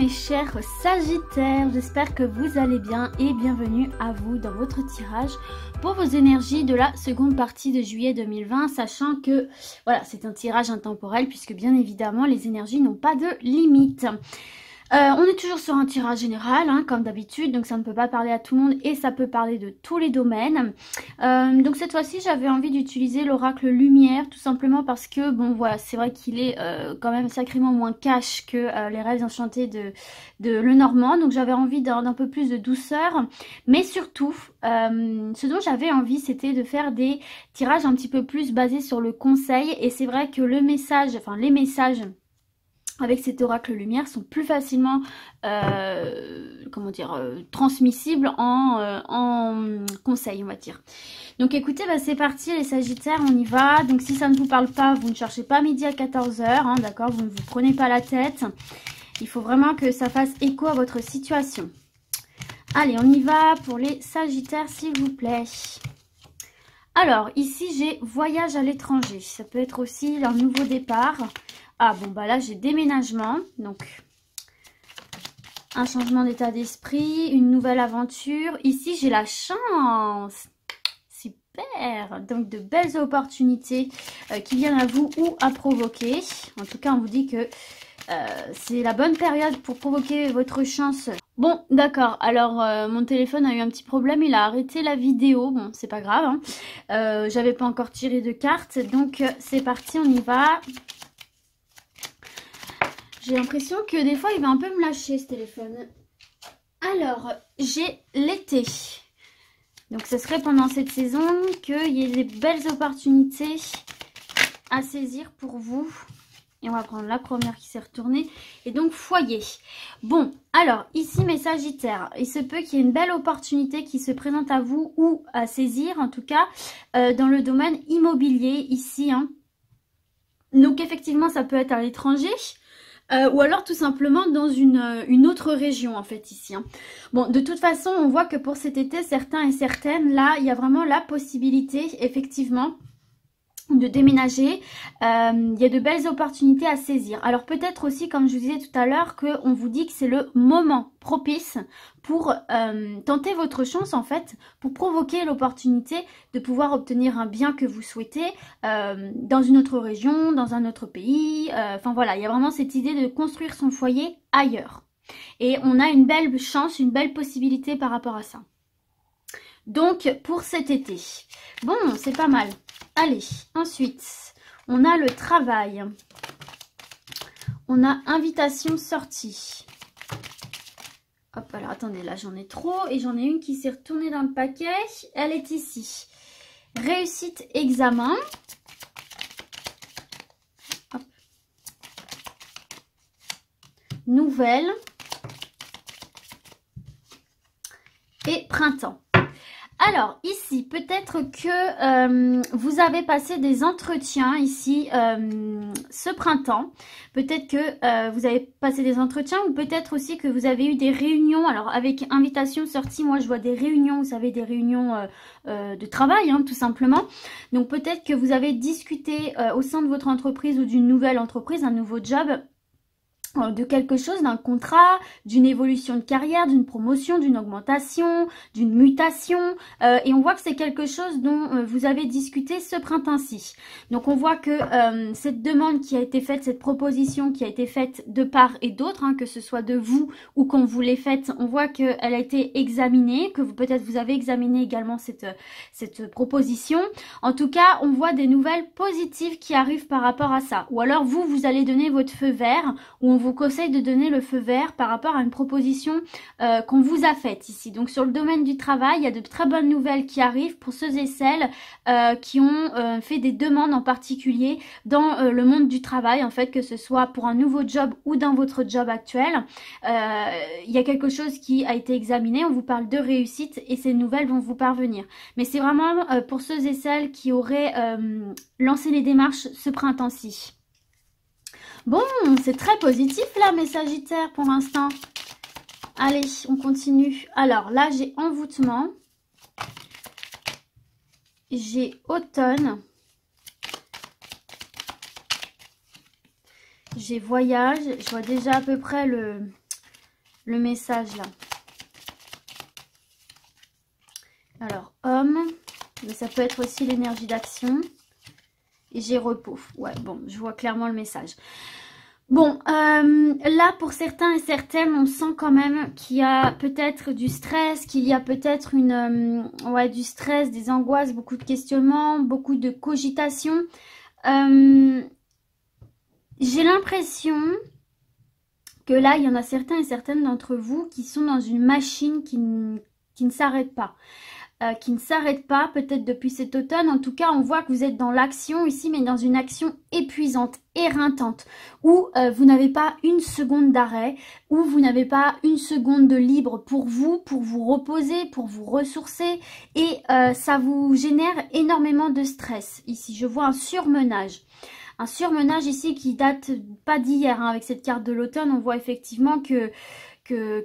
mes chers Sagittaires, j'espère que vous allez bien et bienvenue à vous dans votre tirage pour vos énergies de la seconde partie de juillet 2020, sachant que voilà, c'est un tirage intemporel puisque bien évidemment les énergies n'ont pas de limite. On est toujours sur un tirage général, hein, comme d'habitude, donc ça ne peut pas parler à tout le monde et ça peut parler de tous les domaines. Donc cette fois-ci, j'avais envie d'utiliser l'oracle lumière, tout simplement parce que, bon voilà, c'est vrai qu'il est quand même sacrément moins cash que les rêves enchantés de Lenormand, donc j'avais envie d'un peu plus de douceur, mais surtout, ce dont j'avais envie, c'était de faire des tirages un petit peu plus basés sur le conseil, et c'est vrai que le message, enfin les messages avec cet oracle lumière sont plus facilement transmissibles en conseil, on va dire. Donc écoutez, bah, c'est parti les Sagittaires, on y va. Donc si ça ne vous parle pas, vous ne cherchez pas midi à 14 h, hein, d'accord, vous ne vous prenez pas la tête. Il faut vraiment que ça fasse écho à votre situation. Allez, on y va pour les Sagittaires, s'il vous plaît. Alors, ici, j'ai voyage à l'étranger. Ça peut être aussi un nouveau départ. Ah bon, bah là, j'ai déménagement. Donc, un changement d'état d'esprit, une nouvelle aventure. Ici, j'ai la chance. Super. Donc, de belles opportunités qui viennent à vous ou à provoquer. En tout cas, on vous dit que c'est la bonne période pour provoquer votre chance. Bon, d'accord. Alors, mon téléphone a eu un petit problème. Il a arrêté la vidéo. Bon, c'est pas grave. Hein. J'avais pas encore tiré de cartes. Donc, c'est parti. On y va. J'ai l'impression que des fois, il va un peu me lâcher, ce téléphone. Alors, j'ai l'été. Donc, ce serait pendant cette saison qu'il y ait des belles opportunités à saisir pour vous. Et on va prendre la première qui s'est retournée. Et donc, foyer. Bon, alors, ici, mes Sagittaires, il se peut qu'il y ait une belle opportunité qui se présente à vous ou à saisir, en tout cas, dans le domaine immobilier, ici. Hein. Donc, effectivement, ça peut être à l'étranger. Ou alors tout simplement dans une autre région en fait ici. Hein. Bon, de toute façon, on voit que pour cet été, certains et certaines, là, il y a vraiment la possibilité, effectivement, de déménager. Il y a de belles opportunités à saisir. Alors peut-être aussi, comme je vous disais tout à l'heure, qu'on vous dit que c'est le moment propice pour tenter votre chance en fait, pour provoquer l'opportunité de pouvoir obtenir un bien que vous souhaitez dans une autre région, dans un autre pays. Enfin voilà, il y a vraiment cette idée de construire son foyer ailleurs. Et on a une belle chance, une belle possibilité par rapport à ça. Donc pour cet été, bon, c'est pas mal. Allez, ensuite, on a le travail. On a invitation sortie. Hop, alors attendez, là j'en ai trop et j'en ai une qui s'est retournée dans le paquet. Elle est ici. Réussite examen. Hop. Nouvelle. Et printemps. Alors, ici, peut-être que vous avez passé des entretiens ici ce printemps. Peut-être que vous avez passé des entretiens ou peut-être aussi que vous avez eu des réunions. Alors, avec invitation sortie, moi, je vois des réunions, vous savez, des réunions de travail, hein, tout simplement. Donc, peut-être que vous avez discuté au sein de votre entreprise ou d'une nouvelle entreprise, un nouveau job, de quelque chose, d'un contrat, d'une évolution de carrière, d'une promotion, d'une augmentation, d'une mutation. Et on voit que c'est quelque chose dont vous avez discuté ce printemps-ci. Donc on voit que cette demande qui a été faite, cette proposition qui a été faite de part et d'autre, hein, que ce soit de vous ou qu'on vous l'ait faite, on voit qu'elle a été examinée, que peut-être vous avez examiné également cette proposition. En tout cas, on voit des nouvelles positives qui arrivent par rapport à ça. Ou alors vous allez donner votre feu vert, ou on vous conseille de donner le feu vert par rapport à une proposition qu'on vous a faite ici. Donc sur le domaine du travail, il y a de très bonnes nouvelles qui arrivent pour ceux et celles qui ont fait des demandes en particulier dans le monde du travail, en fait, que ce soit pour un nouveau job ou dans votre job actuel. Il y a quelque chose qui a été examiné, on vous parle de réussite et ces nouvelles vont vous parvenir. Mais c'est vraiment pour ceux et celles qui auraient lancé les démarches ce printemps-ci. Bon, c'est très positif là, mes Sagittaires, pour l'instant. Allez, on continue. Alors là, j'ai envoûtement. J'ai automne. J'ai voyage. Je vois déjà à peu près le message là. Alors, homme, mais ça peut être aussi l'énergie d'action. Et j'ai repos. Ouais, bon, je vois clairement le message. Bon, là, pour certains et certaines, on sent quand même qu'il y a peut-être du stress, qu'il y a peut-être ouais, du stress, des angoisses, beaucoup de questionnements, beaucoup de cogitation. J'ai l'impression que là, il y en a certains et certaines d'entre vous qui sont dans une machine qui ne s'arrête pas. Qui ne s'arrête pas, peut-être depuis cet automne. En tout cas, on voit que vous êtes dans l'action ici, mais dans une action épuisante, éreintante, où vous n'avez pas une seconde d'arrêt, où vous n'avez pas une seconde de libre pour vous reposer, pour vous ressourcer, et ça vous génère énormément de stress. Ici, je vois un surmenage. Un surmenage ici qui date pas d'hier, hein. Avec cette carte de l'automne, on voit effectivement que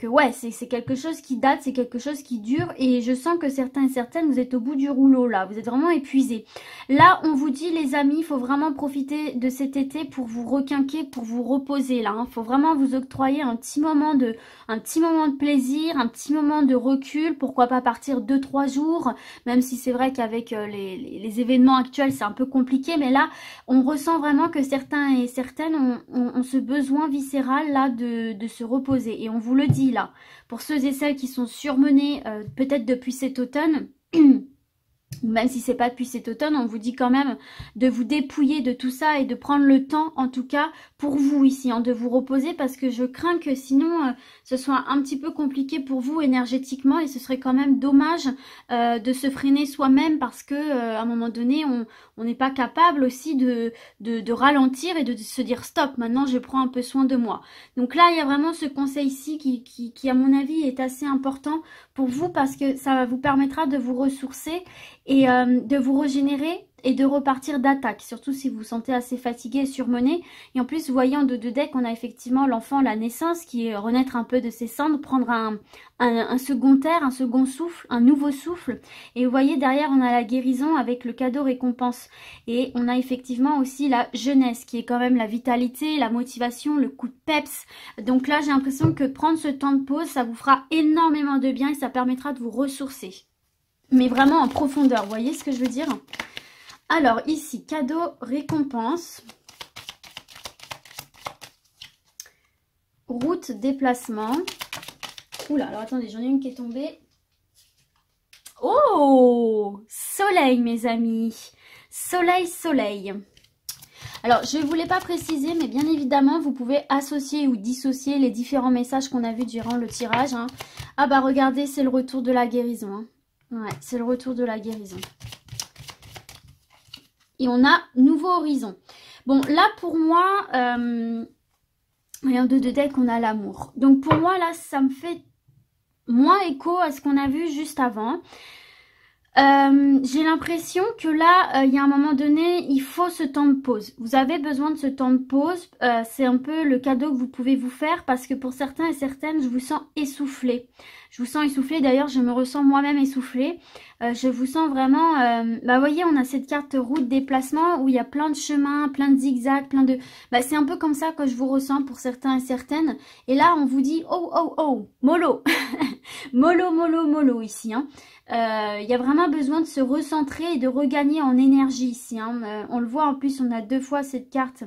ouais, c'est quelque chose qui date, c'est quelque chose qui dure, et je sens que certains et certaines, vous êtes au bout du rouleau là, vous êtes vraiment épuisés. Là, on vous dit les amis, il faut vraiment profiter de cet été pour vous requinquer, pour vous reposer là, hein. Faut vraiment vous octroyer un petit moment de plaisir, un petit moment de recul, pourquoi pas partir 2-3 jours, même si c'est vrai qu'avec les événements actuels, c'est un peu compliqué, mais là, on ressent vraiment que certains et certaines ont ce besoin viscéral là de se reposer, et on vous le dit là, pour ceux et celles qui sont surmenés peut-être depuis cet automne, même si c'est pas depuis cet automne, on vous dit quand même de vous dépouiller de tout ça et de prendre le temps, en tout cas, pour vous ici, hein, de vous reposer, parce que je crains que sinon, ce soit un petit peu compliqué pour vous énergétiquement, et ce serait quand même dommage de se freiner soi-même, parce que à un moment donné, on n'est pas capable aussi de ralentir et de se dire stop, maintenant je prends un peu soin de moi. Donc là, il y a vraiment ce conseil ici qui à mon avis est assez important pour vous, parce que ça vous permettra de vous ressourcer et de vous régénérer et de repartir d'attaque, surtout si vous vous sentez assez fatigué et surmené. Et en plus, vous voyez en dos de deck, on a effectivement l'enfant, la naissance, qui est renaître un peu de ses cendres, prendre un second air, un second souffle, un nouveau souffle. Et vous voyez derrière, on a la guérison avec le cadeau récompense. Et on a effectivement aussi la jeunesse, qui est quand même la vitalité, la motivation, le coup de peps. Donc là, j'ai l'impression que prendre ce temps de pause, ça vous fera énormément de bien et ça permettra de vous ressourcer. Mais vraiment en profondeur, vous voyez ce que je veux dire? Alors ici, cadeau, récompense, route, déplacement. Oula, alors attendez, j'en ai une qui est tombée. Oh, soleil mes amis, soleil, soleil. Alors, je ne voulais pas préciser, mais bien évidemment, vous pouvez associer ou dissocier les différents messages qu'on a vus durant le tirage, hein. Ah bah regardez, c'est le retour de la guérison, hein. Ouais, c'est le retour de la guérison. Et on a nouveau horizon. Bon, là pour moi, et en deux de deck, on a l'amour. Donc pour moi, là, ça me fait moins écho à ce qu'on a vu juste avant. J'ai l'impression que là, il y a un moment donné, il faut ce temps de pause. Vous avez besoin de ce temps de pause. C'est un peu le cadeau que vous pouvez vous faire, parce que pour certains et certaines, je vous sens essoufflé. Je vous sens essoufflé. D'ailleurs, je me ressens moi-même essoufflée. Je vous sens vraiment... vous voyez, on a cette carte route déplacement où il y a plein de chemins, plein de zigzags, plein de... c'est un peu comme ça que je vous ressens pour certains et certaines. Et là, on vous dit, oh, oh, oh, mollo. Mollo, mollo, mollo ici, hein. Il y a vraiment besoin de se recentrer et de regagner en énergie ici, hein. On le voit en plus, on a deux fois cette carte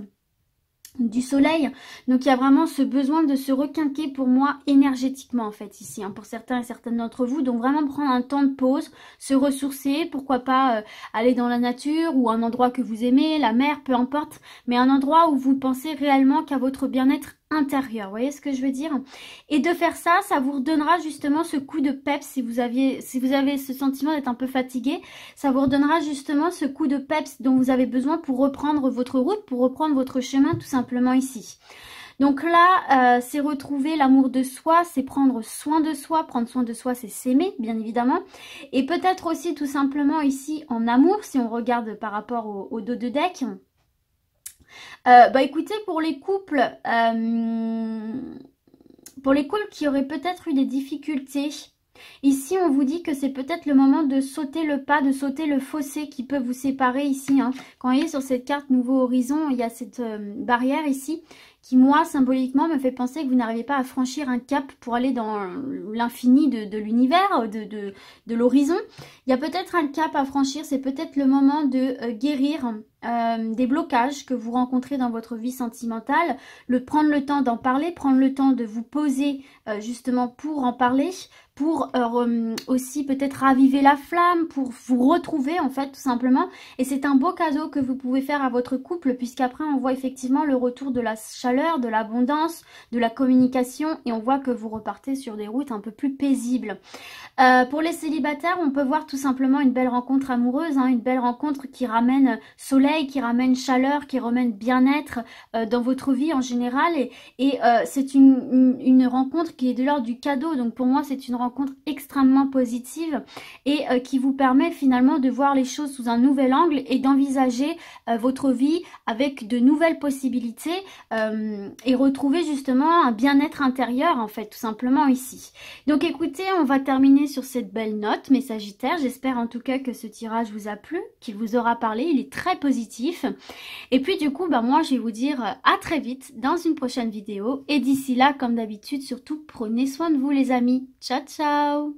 du soleil, donc il y a vraiment ce besoin de se requinquer pour moi énergétiquement en fait ici, hein, pour certains et certaines d'entre vous. Donc vraiment prendre un temps de pause, se ressourcer, pourquoi pas aller dans la nature ou un endroit que vous aimez, la mer, peu importe, mais un endroit où vous pensez réellement qu'à votre bien-être intérieur, vous voyez ce que je veux dire? Et de faire ça, ça vous redonnera justement ce coup de peps. Si vous avez ce sentiment d'être un peu fatigué, ça vous redonnera justement ce coup de peps dont vous avez besoin pour reprendre votre route, pour reprendre votre chemin tout simplement ici. Donc là, c'est retrouver l'amour de soi, c'est prendre soin de soi. Prendre soin de soi, c'est s'aimer, bien évidemment. Et peut-être aussi tout simplement ici en amour, si on regarde par rapport au dos de deck. Écoutez, pour les couples qui auraient peut-être eu des difficultés, ici on vous dit que c'est peut-être le moment de sauter le pas, de sauter le fossé qui peut vous séparer ici, hein. Quand vous voyez sur cette carte Nouveau Horizon, il y a cette barrière ici. qui moi symboliquement me fait penser que vous n'arrivez pas à franchir un cap pour aller dans l'infini de l'univers, de l'horizon. Il y a peut-être un cap à franchir, c'est peut-être le moment de guérir des blocages que vous rencontrez dans votre vie sentimentale, prendre le temps d'en parler, prendre le temps de vous poser justement pour en parler, pour aussi peut-être raviver la flamme, pour vous retrouver en fait tout simplement. Et c'est un beau cadeau que vous pouvez faire à votre couple, puisqu'après on voit effectivement le retour de la chaleur, de l'abondance, de la communication, et on voit que vous repartez sur des routes un peu plus paisibles. Pour les célibataires, on peut voir tout simplement une belle rencontre amoureuse, hein, une belle rencontre qui ramène soleil, qui ramène chaleur, qui ramène bien-être dans votre vie en général. Et c'est une rencontre qui est de l'ordre du cadeau. Donc pour moi, c'est une rencontre extrêmement positive et qui vous permet finalement de voir les choses sous un nouvel angle et d'envisager votre vie avec de nouvelles possibilités et retrouver justement un bien-être intérieur en fait, tout simplement ici. Donc écoutez, on va terminer sur cette belle note, mes Sagittaires. J'espère en tout cas que ce tirage vous a plu, qu'il vous aura parlé. Il est très positif. Et puis du coup, moi je vais vous dire à très vite dans une prochaine vidéo. Et d'ici là, comme d'habitude, surtout prenez soin de vous les amis. Ciao, ciao!